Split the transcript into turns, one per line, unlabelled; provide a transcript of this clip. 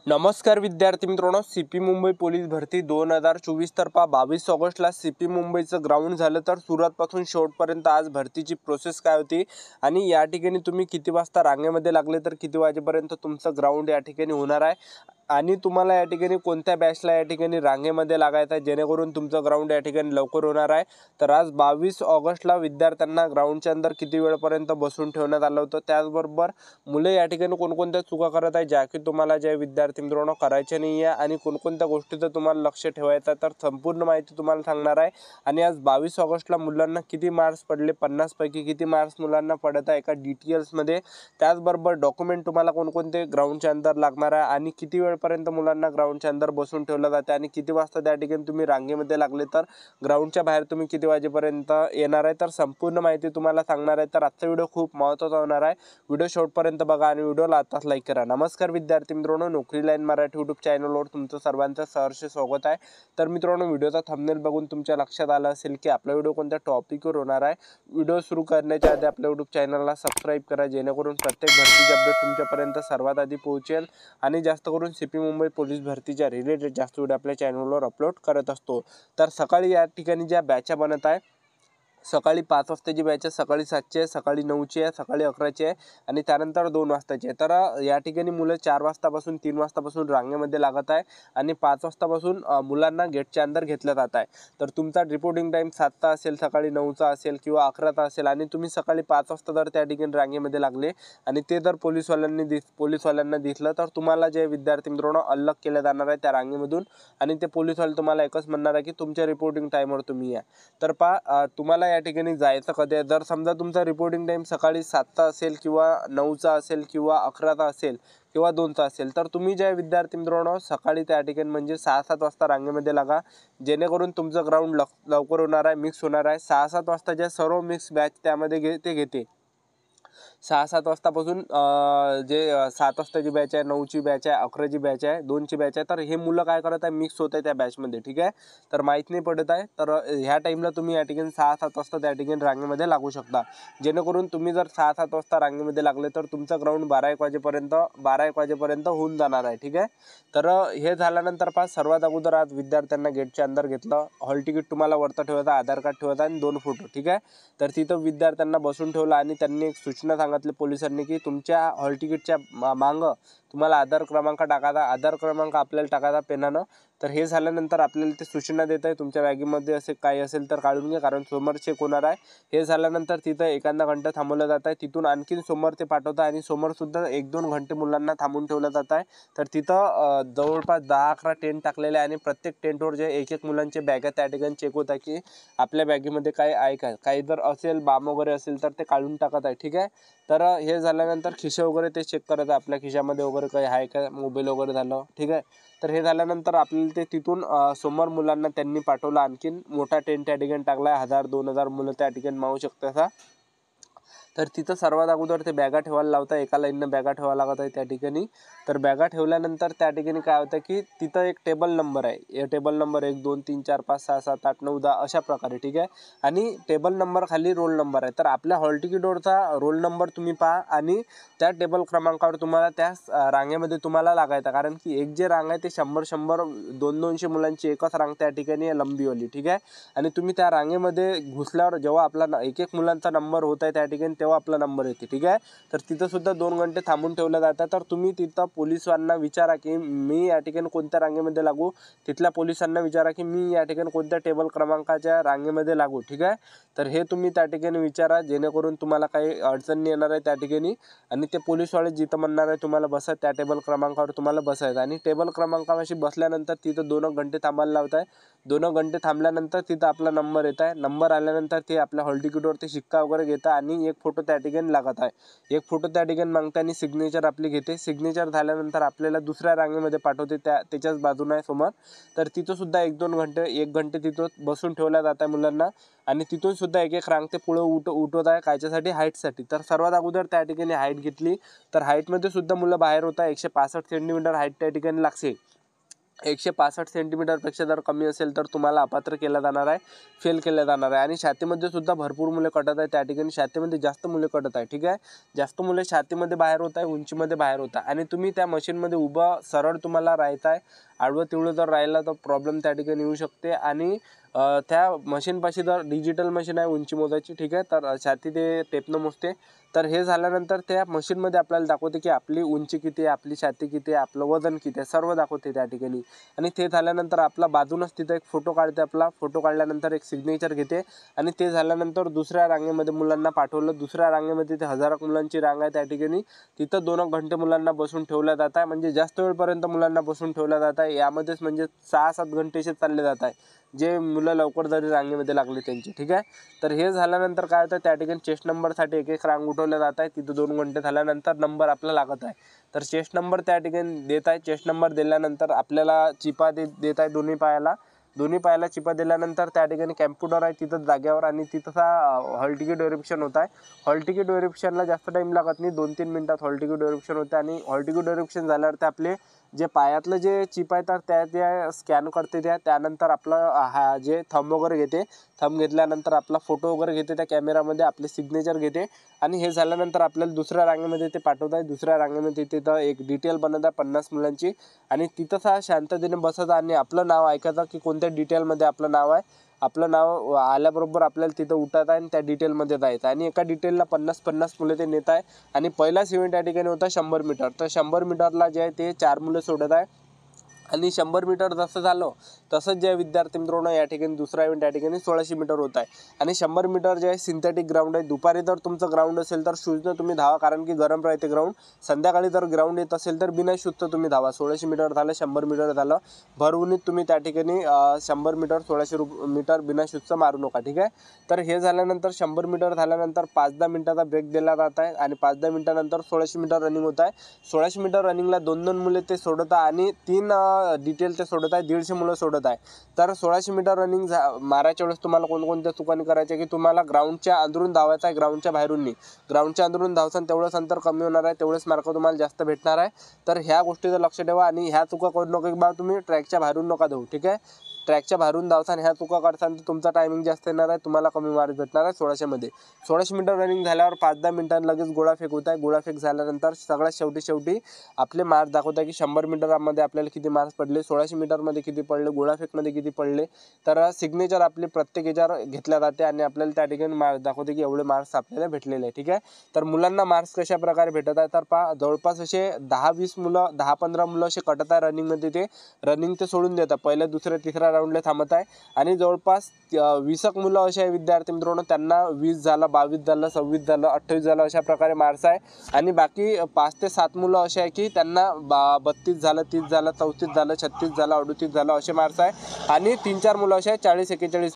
नमस्कार विद्यार्थी मित्रांनो, सीपी मुंबई पोलीस भरती 2024 तर्फा 22 ऑगस्टला सीपी मुंबईचं ग्राउंड झालं. तर सुरुवातपासून शेवटपर्यंत आज भरतीची प्रोसेस काय होती आणि या ठिकाणी तुम्ही किती वाजता रांगेमध्ये लागले तर किती वाजेपर्यंत तुमचं ग्राउंड या ठिकाणी होणार आहे आणि तुम्हाला या ठिकाणी कोणत्या बॅचला या ठिकाणी रांगेमध्ये लागायचं आहे जेणेकरून तुमचं ग्राउंड या ठिकाणी लवकर होणार आहे. तर आज 22 ऑगस्टला विद्यार्थ्यांना ग्राउंडच्या अंदर किती वेळपर्यंत बसून ठेवण्यात आलं होतं, त्याचबरोबर मुले या ठिकाणी कोणकोणत्या चुका करत आहे ज्या की तुम्हाला ज्या विद्यार्थी मित्रांनो करायचे नाही आहे आणि कोणकोणत्या गोष्टीचं तुम्हाला लक्ष ठेवायचं आहे, तर संपूर्ण माहिती तुम्हाला सांगणार आहे. आणि आज 22 ऑगस्टला मुलांना किती मार्क्स पडले, 50 पैकी किती मार्क्स मुलांना पडत आहे एका डिटेल्समध्ये, त्याचबरोबर डॉक्युमेंट तुम्हाला कोणकोणते ग्राउंडच्या अंदर लागणार आहे आणि किती वेळपर्यंत मुलांना ग्राउंडच्या अंदर बसून ठेवलं जाते आणि किती वाजता त्या ठिकाणी तुम्ही रांगेमध्ये लागले तर ग्राउंडच्या बाहेर तुम्ही किती वाजेपर्यंत येणार आहे, तर संपूर्ण माहिती तुम्हाला सांगणार आहे. तर आजचा व्हिडिओ खूप महत्त्वाचा होणार आहे. व्हिडिओ शेवटपर्यंत बघा आणि व्हिडिओला आताच लाईक करा. नमस्कार विद्यार्थी मित्रांनो, नोकरी लाईन मराठी यूट्यूब चॅनलवर तुमचं सर्वांचं सहर्ष स्वागत आहे. तर मित्रांनो, व्हिडिओचा थंबनेल बघून तुमच्या लक्षात आलं असेल की आपला व्हिडिओ कोणत्या टॉपिकवर होणार आहे. व्हिडिओ सुरू करण्याच्या आधी आपल्या यूट्यूब चॅनलला सबस्क्राईब करा जेणेकरून प्रत्येक भरतीचे अपडेट तुमच्यापर्यंत सर्वात आधी पोहोचेल आणि जास्त करून सीपी मुंबई पोलीस भरतीच्या रिलेटेड जास्त व्हिडिओ आपल्या चॅनलवर अपलोड करत असतो. तर सकाळी या ठिकाणी ज्या बॅचा बनत आहे, सकाळी 5 वाजताची बॅच आहे, सकाळी 7ची आहे, सकाळी 9ची आहे, सकाळी 11ची आहे आणि त्यानंतर 2 वाजताची आहे. तर या ठिकाणी मुलं 4 वाजतापासून 3 वाजतापासून रांगेमध्ये लागत आहे आणि 5 वाजतापासून मुलांना गेटच्या अंदर घेतलं जात आहे. तर तुमचा रिपोर्टिंग टाईम 7चा असेल, सकाळी 9चा असेल किंवा 11चा असेल आणि तुम्ही सकाळी 5 वाजता जर त्या ठिकाणी रांगेमध्ये लागले आणि ते जर पोलीसवाल्यांना दिसलं तर तुम्हाला जे विद्यार्थी मित्रांनो अलग केलं जाणार आहे त्या रांगेमधून आणि ते पोलीसवाले तुम्हाला एकच म्हणणार आहे की तुमच्या रिपोर्टिंग टाईमवर तुम्ही या. तर तुम्हाला या ठिकाणी जायचं कधी आहे, जर समजा तुमचा रिपोर्टिंग टाईम सकाळी 7चा असेल किंवा 9चा असेल किंवा 11चा असेल किंवा 2चा असेल, तर तुम्ही ज्या विद्यार्थी मित्रांनो सकाळी त्या ठिकाणी म्हणजे 6-7 वाजता रांगेमध्ये लागा जेणेकरून तुमचं ग्राउंड लवकर होणार आहे, मिक्स होणार आहे. 6-7 वाजता ज्या सर्व मिक्स बॅच त्यामध्ये घेते 6-7 वाजतापासून जे 7 वाजताची बॅच आहे, 9ची बॅच आहे, 11ची बॅच आहे, 2ची बॅच आहे, तर हे मुलं काय करत आहे मिक्स होत आहे त्या बॅचमध्ये. ठीक आहे, तर माहीत नाही पडत आहे. तर ह्या टाईमला तुम्ही या ठिकाणी 6-7 वाजता त्या ठिकाणी रांगेमध्ये लागू शकता जेणेकरून तुम्ही जर 6-7 वाजता रांगेमध्ये लागले तर तुमचं ग्राउंड 12-1 वाजेपर्यंत होऊन जाणार आहे. ठीक आहे, तर हे झाल्यानंतर सर्वात अगोदर आज विद्यार्थ्यांना गेटच्या अंदर घेतलं. हॉल तिकीट तुम्हाला वरतं ठेवायचं, आधार कार्ड ठेवायचं आणि 2 फोटो. ठीक आहे, तर तिथं विद्यार्थ्यांना बसून ठेवलं आणि त्यांनी एक सूचना सांगितली पोलिसांनी की तुमच्या हॉल तिकीटच्या मागं तुम्हाला आधार क्रमांक टाकायचा, आधार क्रमांक आपल्याला टाकायचा पेनानं. तर हे झाल्यानंतर आपल्याला ते सूचना देत आहे तुमच्या बॅगेमध्ये असे काही असेल तर काढून घ्या कारण समोर चेक होणार आहे. हे झाल्यानंतर तिथं एखादा घंटा थांबवलं जात आहे, तिथून आणखीन समोर ते पाठवतं आणि समोरसुद्धा 1-2 घंटे मुलांना थांबून ठेवलं जात आहे. तर तिथं जवळपास 10-11 टेंट टाकलेले आहे आणि प्रत्येक टेंटवर जे एक मुलांचे बॅग आहे त्या ठिकाणी चेक होत आहे की आपल्या बॅगेमध्ये काय आहे का, काही जर असेल बाम वगैरे असेल तर ते काढून टाकत आहे. ठीक आहे, तर हे झाल्यानंतर खिसे वगैरे ते चेक करत आहे आपल्या खिशामध्ये वगैरे काही आहे का, मोबाईल वगैरे झालं. ठीक आहे, तर हे झाल्यानंतर आपल्याला ते तिथून समोर मुलांना त्यांनी पाठवलं. आणखीन मोठा टेंट त्या ठिकाणी टाकला आहे, 1000-2000 मुलं त्या ठिकाणी मावू शकतात असा. तर तिथं सर्वात अगोदर ते बॅगा ठेवायला लावता, एका लाईननं बॅगा ठेवायला लागत आहे त्या ठिकाणी. तर बॅगा ठेवल्यानंतर त्या ठिकाणी काय होतं की तिथं एक टेबल नंबर आहे, हे टेबल नंबर 1 2 3 4 5 6 7 8 9 10 अशा प्रकारे. ठीक आहे, आणि टेबल नंबर खाली रोल नंबर आहे. तर आपल्या हॉल तिकीटवरचा रोल नंबर तुम्ही पहा आणि त्या टेबल क्रमांकावर तुम्हाला त्या रांगेमध्ये तुम्हाला लागायचा, कारण की एक जे रांग आहे ते 100-100 200-200 मुलांची एकच रांग त्या ठिकाणी आहे लंबीवाली. ठीक आहे, आणि तुम्ही त्या रांगेमध्ये घुसल्यावर जेव्हा आपला एक मुलांचा नंबर होत आहे त्या ठिकाणी तेव्हा आपला नंबर येते. ठीक आहे, तर तिथं सुद्धा 2 घंटे थांबून ठेवलं जातं. तर तुम्ही तिथं पोलिसांना विचारा की मी या ठिकाणी कोणत्या रांगेमध्ये लागू, तिथल्या पोलिसांना विचारा की मी या ठिकाणी कोणत्या टेबल क्रमांकाच्या रांगेमध्ये लागू. ठीक आहे, तर हे तुम्ही त्या ठिकाणी विचारा जेणेकरून तुम्हाला काही अडचण येणार आहे त्या ठिकाणी आणि ते पोलिसवाले जिथं म्हणणार आहे तुम्हाला बसा त्या टेबल क्रमांकावर तुम्हाला बसायचं आणि टेबल क्रमांकापाशी बसल्यानंतर तिथं 2 घंटे थांबायला लावत आहे. 2 घंटे थांबल्यानंतर तिथं आपला नंबर येत आहे. नंबर आल्यानंतर ते आपल्या हॉल तिकीटवरती शिक्का वगैरे घेतात आणि एक फोटो त्या ठिकाणी लागत आहे. एक फोटो त्या ठिकाणी मागते आणि सिग्नेचर आपली घेते. सिग्नेचर झाल्यानंतर आपल्याला दुसऱ्या रांगेमध्ये पाठवते त्याच्याच बाजूने आहे समोर. तर तिथं सुद्धा 1-2 घंटे 1 घंटे तिथं बसून ठेवल्या जात आहे मुलांना आणि तिथून सुद्धा एक रांग ते पुढं उठवत आहे कायच्यासाठी, हाईटसाठी. तर सर्वात अगोदर त्या ठिकाणी हाईट घेतली तर हाईटमध्ये सुद्धा मुलं बाहेर होत आहे. 165 सेंटीमीटर हाईट त्या ठिकाणी लागते. 165 सेंटीमीटरपेक्षा जर कमी असेल तर तुम्हाला अपात्र केला जाणार आहे, फेल केलं जाणार आहे. आणि छातीमध्ये सुद्धा भरपूर मुले कटत आहे. त्या ठिकाणी छातीमध्ये जास्त मुले कटत आहे. ठीक आहे, जास्त मुले छातीमध्ये बाहेर होत आहे, उंचीमध्ये बाहेर होत आहे. आणि तुम्ही त्या मशीनमध्ये उभं सरळ तुम्हाला राहायचं आहे. आडवं तिवळं जर राहिला तर प्रॉब्लेम त्या ठिकाणी येऊ शकते. आणि त्या मशीनपाशी जर डिजिटल मशीन आहे उंची मोजायची, ठीक आहे, तर छाती ते टेपनं मोजते. तर हे झाल्यानंतर त्या मशीनमध्ये आपल्याला दाखवते की आपली उंची किती आहे, आपली छाती किती आहे, आपलं वजन किती आहे, सर्व दाखवते त्या ठिकाणी. आणि ते झाल्यानंतर आपला बाजूनच तिथं एक फोटो काढते. आपला फोटो काढल्यानंतर एक सिग्नेचर घेते. आणि ते झाल्यानंतर दुसऱ्या रांगेमध्ये मुलांना पाठवलं. दुसऱ्या रांगेमध्ये ते हजारो मुलांची रांग आहे. त्या ठिकाणी तिथं 2 घंटे मुलांना बसून ठेवलं जात आहे. म्हणजे जास्त वेळपर्यंत मुलांना बसून ठेवलं जात आहे. यामध्येच म्हणजे 6-7 घंटेचे चालले जात आहे, जे मुलं लवकर जरी रांगेमध्ये लागले त्यांची. ठीक आहे, तर हे झाल्यानंतर काय होतं, त्या ठिकाणी चेस्ट नंबरसाठी एक रांग उठवल्या जात आहे. तिथं 2 घंटे झाल्यानंतर नंबर आपला लागत आहे. तर चेस्ट नंबर त्या ठिकाणी देत आहे. चेस्ट नंबर दिल्यानंतर आपल्याला चिपा देत आहे दोन्ही पायाला चिपा दिल्यानंतर त्या ठिकाणी कॅम्प्युटर आहे तिथं जाग्यावर. आणि तिथं हॉल तिकीट व्हेरिफिकेशन होत आहे. हॉल तिकीट व्हेरिफिकेशनला जास्त टाईम लागत नाही, 2-3 मिनिटात हॉल तिकीट व्हेरिफिकेशन होते. आणि हॉल तिकीट व्हेरिफिकेशन झाल्यावर ते आपले जे पायातलं जे चिप आहे तर त्या स्कॅन करते. त्यानंतर आपलं जे थंब वगैरे घेते. थंब घेतल्यानंतर आपला फोटो वगैरे घेते त्या कॅमेरामध्ये, आपले सिग्नेचर घेते. आणि हे झाल्यानंतर आपल्याला दुसऱ्या रांगेमध्ये ते पाठवत आहे. दुसऱ्या रांगेमध्ये तिथं एक डिटेल बनवत आहे 50 मुलांची. आणि तिथं शांततेने बसायचं आणि आपलं नाव ऐकायचं की कोणत्या डिटेलमध्ये आपलं नाव आहे. आपलं नाव आल्याबरोबर आपल्याला तिथं उठायचं आहे आणि त्या डिटेलमध्ये जायचं. आणि एका डिटेलला 50-50 मुलं ते नेत आहे. आणि पहिलाच इव्हेंट या ठिकाणी होता 100 मीटर. तर 100 मीटरला जे आहे ते 4 मुलं सोडत आहे. आणि 100 मीटर जसं झालं तसंच जे विद्यार्थी मित्रांनो या ठिकाणी दुसरा इव्हेंट या ठिकाणी 1600 मीटर होत आहे. आणि 100 मीटर जे आहे सिंथेटिक ग्राउंड आहे. दुपारी जर तुमचं ग्राउंड असेल तर शूजनं तुम्ही धावा, कारण की गरम राहते ग्राउंड. संध्याकाळी जर ग्राउंड येत असेल तर बिना शूजचं तुम्ही धावा. 1600 मीटर झालं, 100 मीटर झालं, भर उन्हात तुम्ही त्या ठिकाणी 100 मीटर 1600 मीटर बिना शूजचं मारू नका. ठीक आहे, तर हे झाल्यानंतर 100 मीटर झाल्यानंतर 5-10 मिनिटाचा ब्रेक दिला जात आहे. आणि 5-10 मिनिटानंतर 1600 मीटर रनिंग होत आहे. 1600 मीटर रनिंगला 2-2 मुले ते सोडत आहे. आणि 3 डिटेल ते सोडत आहे, 150 मुलं सोडत आहे. तर 1600 मीटर रनिंग मारायच्या वेळेस तुम्हाला कोणकोणत्या चुकांनी करायच्या की तुम्हाला ग्राउंडच्या अंदरून धावायचं आहे, ग्राउंडच्या बाहेरून नाही. ग्राउंडच्या अंदरून धावसान तेवढंच अंतर कमी होणार आहे, तेवढेच मार्क तुम्हाला जास्त भेटणार आहे. तर ह्या गोष्टीचं लक्ष ठेवा. आणि ह्या चुका करू नका की बा तुम्ही ट्रॅकच्या बाहेरून नका धावू. ठीक आहे, ट्रॅकच्या बाहेरून धावसान ह्या चुका करताना तुमचा टायमिंग जास्त येणार आहे, तुम्हाला कमी मार्क भेटणार आहे 1600मध्ये. 1600 मीटर रनिंग झाल्यावर 5-10 मिनिटांनी लगेच गोळाफेक होत आहे. गोळाफेक झाल्यानंतर सगळ्यात शेवटी आपले मार्क्स दाखवत आहे की 100 मीटरमध्ये आपल्याला किती मार्क्स पडले, 1600 मीटरमध्ये किती पडले, गोळाफेकमध्ये किती पडले. तर सिग्नेचर आपली प्रत्येक याच्यावर घेतल्या जाते आणि आपल्याला त्या ठिकाणी मार्क्स दाखवते की एवढे मार्क्स आपल्याला भेटलेले आहे. ठीक आहे, तर मुलांना मार्क्स कशा प्रकारे भेटत आहे तर जवळपास असे 10-20 मुलं, 10-15 मुलं असे कटत आहे रनिंगमध्ये. ते रनिंग ते सोडून देतात, पहिल्या दुसऱ्या तिसऱ्या राऊंडला थांबत आहे. आणि जवळपास 20 मुलं असे विद्यार्थी मित्रांनो त्यांना 20 झालं, 22 झालं, 26 झालं, 28 झालं अशा प्रकारे मार्क्स आहे. आणि बाकी 5 ते 7 मुलं असे आहे की त्यांना 32 झालं, 30 झालं, 34 झालं, 36 झालं, 38 झालं असे मार्क्स आहे. आणि 3-4 मुलं असे आहे 40-41